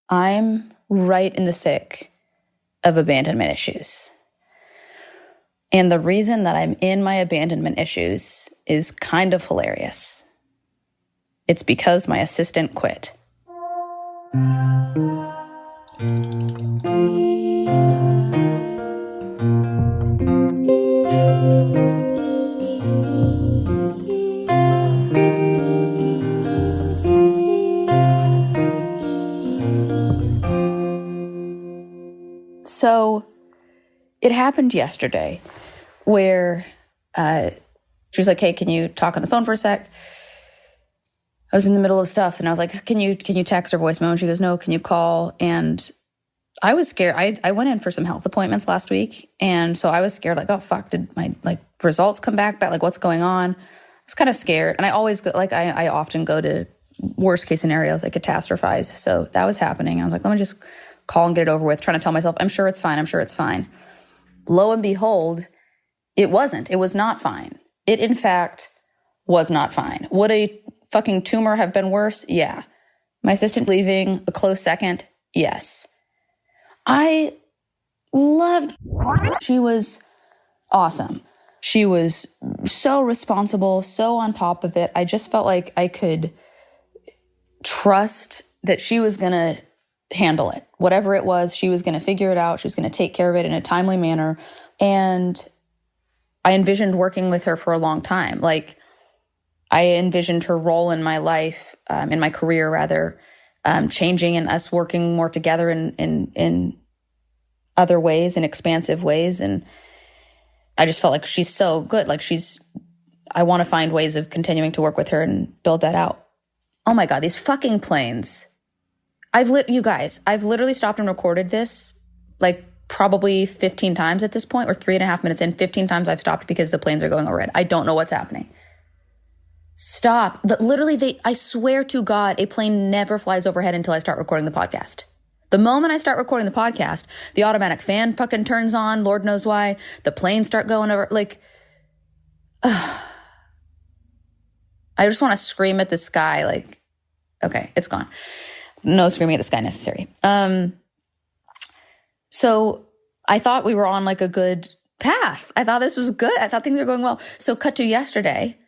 I'm right in the thick of abandonment issues. And the reason that I'm in my abandonment issues is kind of hilarious. It's because my assistant quit. So it happened yesterday where she was like, hey, can you talk on the phone for a sec? I was in the middle of stuff and I was like, can you text or voicemail? And she goes, no, can you call? And I was scared. I went in for some health appointments last week. And so I was scared, like, oh, fuck, did my results come back? Like, what's going on? I was kind of scared. And I always go, I often go to worst case scenarios. I catastrophize. So that was happening. I was like, let me just call and get it over with, trying to tell myself, I'm sure it's fine. Lo and behold, it wasn't. It was not fine. It, in fact, was not fine. Would a fucking tumor have been worse? Yeah. My assistant leaving a close second? Yes. I loved her. She was awesome. She was so responsible, so on top of it. I just felt like I could trust that she was going to handle it. Whatever it was, she was going to figure it out. She was going to take care of it in a timely manner. And I envisioned working with her for a long time. Like, I envisioned her role in my life, in my career rather, changing and us working more together in other ways, in expansive ways. And I just felt like she's so good. Like, I want to find ways of continuing to work with her and build that out. Oh my God, these fucking planes. You guys, I've literally stopped and recorded this like probably 15 times at this point, or 3.5 minutes in. 15 times I've stopped because the planes are going overhead. I don't know what's happening. Stop. Literally, I swear to God, a plane never flies overhead until I start recording the podcast. The moment I start recording the podcast, the automatic fan fucking turns on. Lord knows why. The planes start going over. Like, I just want to scream at the sky. Like, okay, it's gone. No screaming at the sky necessary. So I thought we were on like a good path. I thought this was good. I thought things were going well. So cut to yesterday.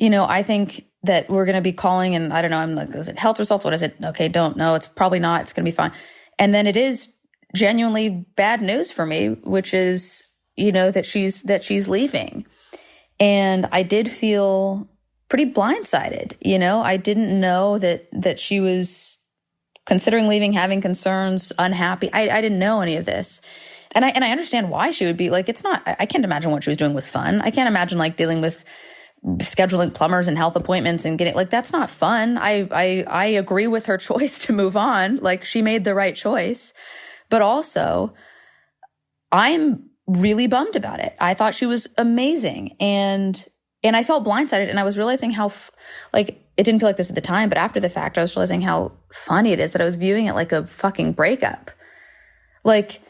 I think that we're going to be calling and I don't know, I'm like, is it health results? What is it? Okay, don't know. It's probably not. It's going to be fine. And then it is genuinely bad news for me, which is, that she's leaving. And I did feel pretty blindsided. I didn't know that she was considering leaving, having concerns, unhappy. I didn't know any of this. And I understand why she would be like, it's not, I can't imagine what she was doing was fun. I can't imagine like dealing with scheduling plumbers and health appointments and getting like, that's not fun. I agree with her choice to move on. Like, she made the right choice, but also I'm really bummed about it. I thought she was amazing. And I felt blindsided, and I was realizing how it didn't feel like this at the time, but after the fact, I was realizing how funny it is that I was viewing it like a fucking breakup. Like,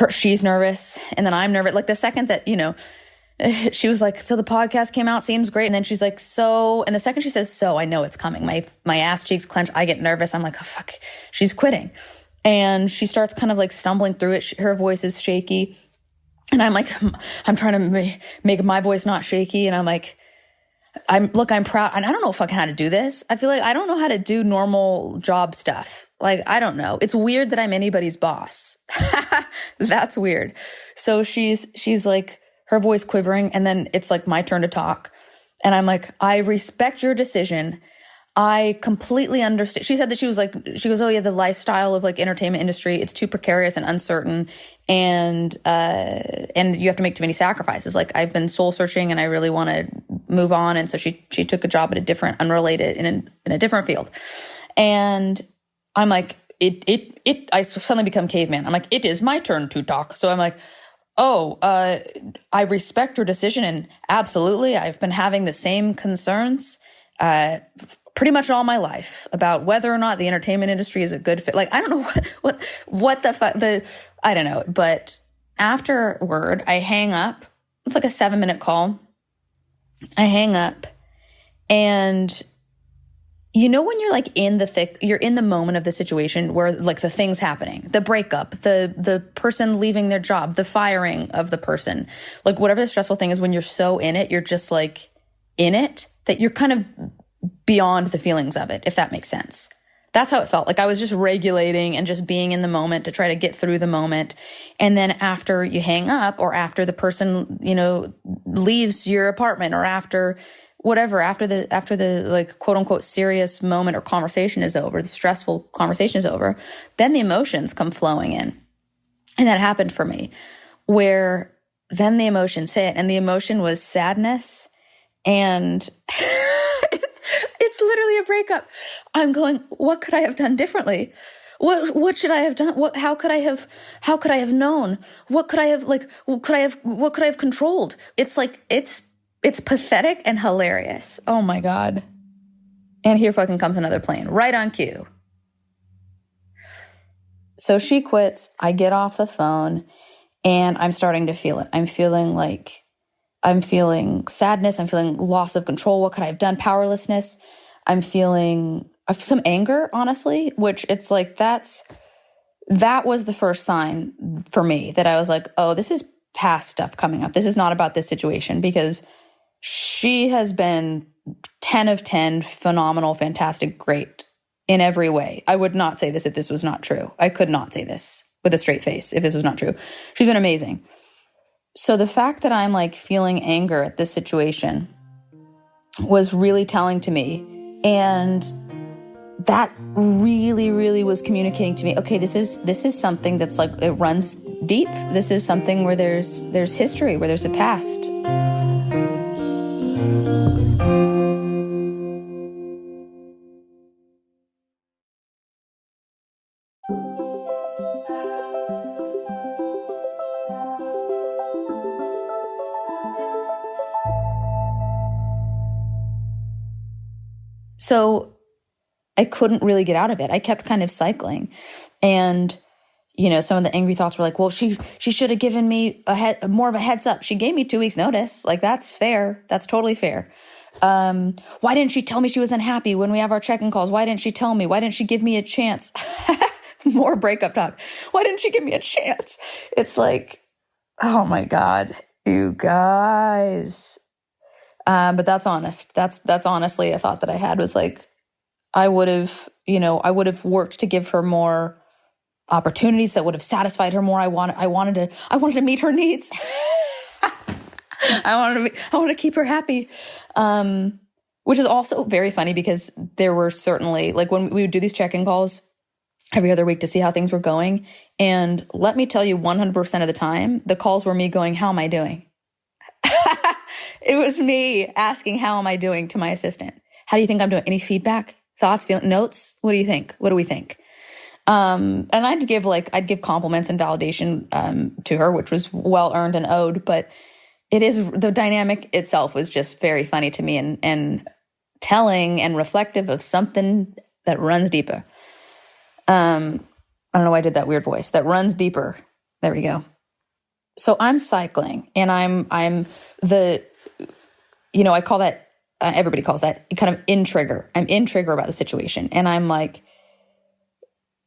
she's nervous and then I'm nervous. Like, the second that, she was like, so the podcast came out, seems great. And then she's like, so, and the second she says, so, I know it's coming. My ass cheeks clench. I get nervous. I'm like, oh, fuck, she's quitting. And she starts kind of like stumbling through it. Her voice is shaky. And I'm like, I'm trying to make my voice not shaky. And I'm like, I'm proud. And I don't know fucking how to do this. I feel like I don't know how to do normal job stuff. Like, I don't know. It's weird that I'm anybody's boss. That's weird. So she's like, her voice quivering, and then it's like my turn to talk. And I'm like, I respect your decision. I completely understand. She said that she goes, oh yeah, the lifestyle of like entertainment industry, it's too precarious and uncertain. And you have to make too many sacrifices. Like, I've been soul searching and I really want to move on. And so she took a job at a different, unrelated, in a different field. And I'm like, I suddenly become caveman. I'm like, it is my turn to talk. So I'm like, oh, I respect your decision. And absolutely, I've been having the same concerns pretty much all my life about whether or not the entertainment industry is a good fit. Like, I don't know what the fuck, I don't know. But afterward, I hang up. It's like a 7-minute call. I hang up and You know, when you're like in the thick, you're in the moment of the situation where like the thing's happening, the breakup, the person leaving their job, the firing of the person, like whatever the stressful thing is, when you're so in it, you're just like in it that you're kind of beyond the feelings of it, if that makes sense. That's how it felt. Like I was just regulating and just being in the moment to try to get through the moment. And then after you hang up, or after the person, you know, leaves your apartment, or after whatever, after the like quote unquote serious moment or conversation is over, the stressful conversation is over, then the emotions come flowing in. And that happened for me, where then the emotions hit, and the emotion was sadness. And it's literally a breakup. I'm going, what could I have done differently? What should I have done? How could I have known? What could I have controlled? It's like, it's pathetic and hilarious. Oh my God. And here fucking comes another plane, right on cue. So she quits. I get off the phone and I'm starting to feel it. I'm feeling sadness. I'm feeling loss of control. What could I have done? Powerlessness. I'm feeling some anger, honestly, which it's like, that was the first sign for me that I was like, oh, this is past stuff coming up. This is not about this situation, because she has been 10 of 10, phenomenal, fantastic, great in every way. I would not say this if this was not true. I could not say this with a straight face if this was not true. She's been amazing. So the fact that I'm like feeling anger at this situation was really telling to me. And that really, really was communicating to me, okay, this is something that's like, it runs deep. This is something where there's history, where there's a past. So I couldn't really get out of it. I kept kind of cycling. And, you know, some of the angry thoughts were like, well, she should have given me more of a heads up. She gave me 2 weeks notice. Like, that's fair. That's totally fair. Why didn't she tell me she was unhappy when we have our check-in calls? Why didn't she tell me? Why didn't she give me a chance? More breakup talk. Why didn't she give me a chance? It's like, oh my God, you guys. But that's honest. That's honestly a thought that I had, was like, I would have worked to give her more opportunities that would have satisfied her more. I wanted to meet her needs. I wanted to keep her happy. Which is also very funny, because there were certainly, like, when we would do these check-in calls every other week to see how things were going. And let me tell you, 100% of the time, the calls were me going, how am I doing? It was me asking, how am I doing, to my assistant. How do you think I'm doing? Any feedback, thoughts, notes? What do you think? What do we think? And I'd give compliments and validation to her, which was well earned and owed. But the dynamic itself was just very funny to me, and telling and reflective of something that runs deeper. I don't know why I did that weird voice. That runs deeper. There we go. So I'm cycling, and I'm I call that, everybody calls that kind of in trigger. I'm in trigger about the situation. And I'm like,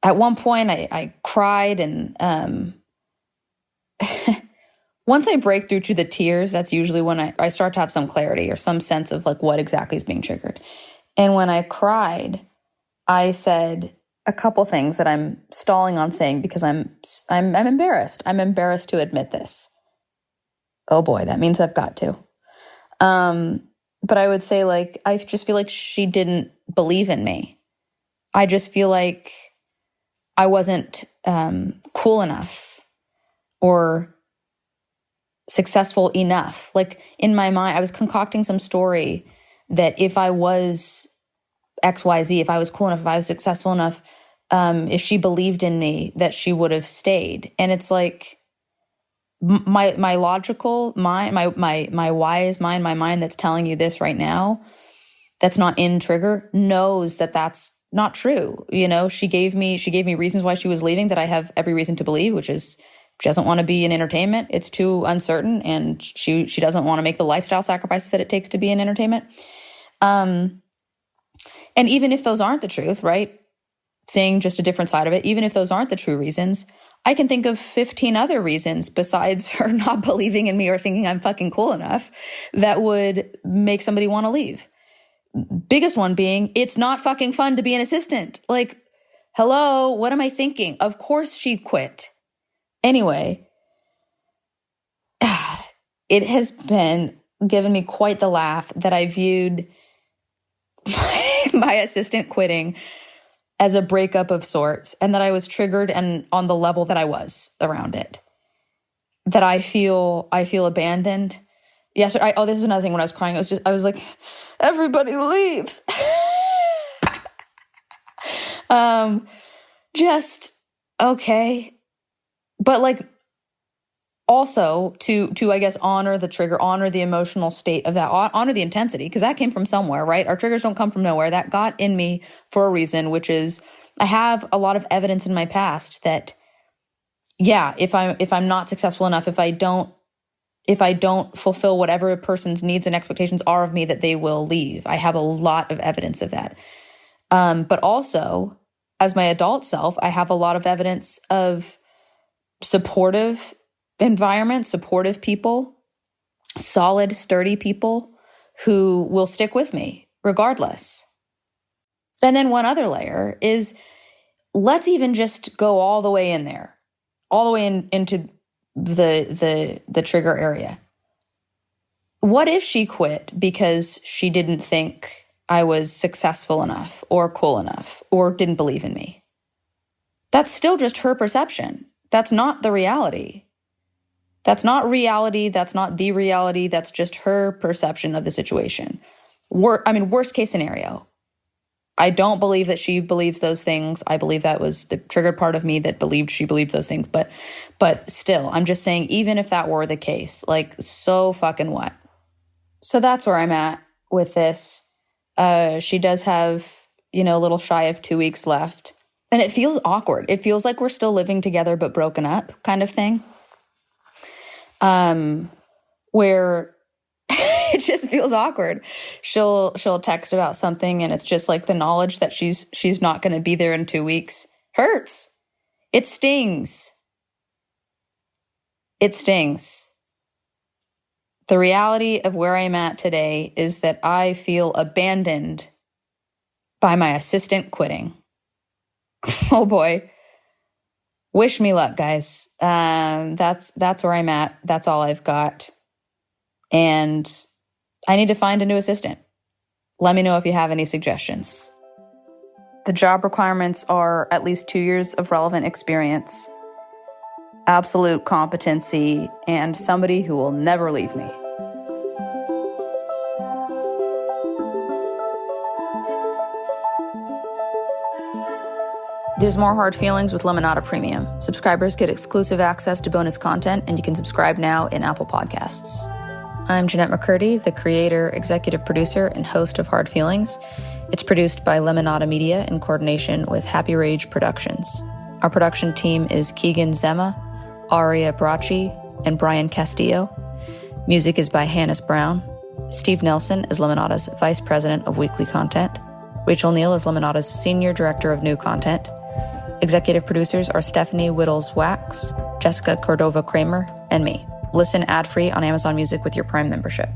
at one point I cried, and once I break through to the tears, that's usually when I start to have some clarity or some sense of like what exactly is being triggered. And when I cried, I said a couple things that I'm stalling on saying because I'm embarrassed. I'm embarrassed to admit this. Oh boy, that means I've got to. But I would say, like, I just feel like she didn't believe in me. I just feel like I wasn't cool enough or successful enough. Like, in my mind, I was concocting some story that if I was XYZ, if I was cool enough, if I was successful enough, if she believed in me, that she would have stayed. And it's like, my logical mind, my wise mind, my mind that's telling you this right now, that's not in trigger, knows that that's not true. You know, she gave me reasons why she was leaving that I have every reason to believe, which is she doesn't want to be in entertainment. It's too uncertain, and she doesn't want to make the lifestyle sacrifices that it takes to be in entertainment. And even if those aren't the truth, right? Seeing just a different side of it, even if those aren't the true reasons, I can think of 15 other reasons besides her not believing in me or thinking I'm fucking cool enough that would make somebody want to leave. Biggest one being, it's not fucking fun to be an assistant. Like, hello, what am I thinking? Of course she quit. Anyway, it has been given me quite the laugh that I viewed my assistant quitting as a breakup of sorts, and that I was triggered and on the level that I was around it. That I feel abandoned. Yes, this is another thing when I was crying. I was like, everybody leaves. Just okay. But like, also to I guess honor the trigger, honor the emotional state of that, honor the intensity, because that came from somewhere, right? Our triggers don't come from nowhere. That got in me for a reason, which is I have a lot of evidence in my past that, yeah, if I'm not successful enough, if I don't fulfill whatever a person's needs and expectations are of me, that they will leave. I have a lot of evidence of that. But also, as my adult self, I have a lot of evidence of supportive environment, supportive people, solid, sturdy people who will stick with me regardless. And then one other layer is, let's even just go all the way in there, all the way into the trigger area. What if she quit because she didn't think I was successful enough or cool enough or didn't believe in me? That's still just her perception. That's not the reality. That's not reality. That's not the reality. That's just her perception of the situation. Worst case scenario. I don't believe that she believes those things. I believe that was the triggered part of me that believed she believed those things. But still, I'm just saying, even if that were the case, like, so fucking what? So that's where I'm at with this. She does have, a little shy of 2 weeks left. And it feels awkward. It feels like we're still living together but broken up kind of thing. Where it just feels awkward. She'll text about something and it's just like the knowledge that she's not going to be there in 2 weeks hurts. It stings. It stings. The reality of where I'm at today is that I feel abandoned by my assistant quitting. Oh boy. Wish me luck, guys. That's where I'm at. That's all I've got. And I need to find a new assistant. Let me know if you have any suggestions. The job requirements are at least 2 years of relevant experience, absolute competency, and somebody who will never leave me. There's more Hard Feelings with Lemonada Premium. Subscribers get exclusive access to bonus content, and you can subscribe now in Apple Podcasts. I'm Jennette McCurdy, the creator, executive producer, and host of Hard Feelings. It's produced by Lemonada Media in coordination with Happy Rage Productions. Our production team is Keegan Zema, Aria Bracci, and Brian Castillo. Music is by Hannes Brown. Steve Nelson is Lemonada's Vice President of Weekly Content. Rachel Neal is Lemonada's Senior Director of New Content. Executive producers are Stephanie Whittles-Wax, Jessica Cordova-Kramer, and me. Listen ad-free on Amazon Music with your Prime membership.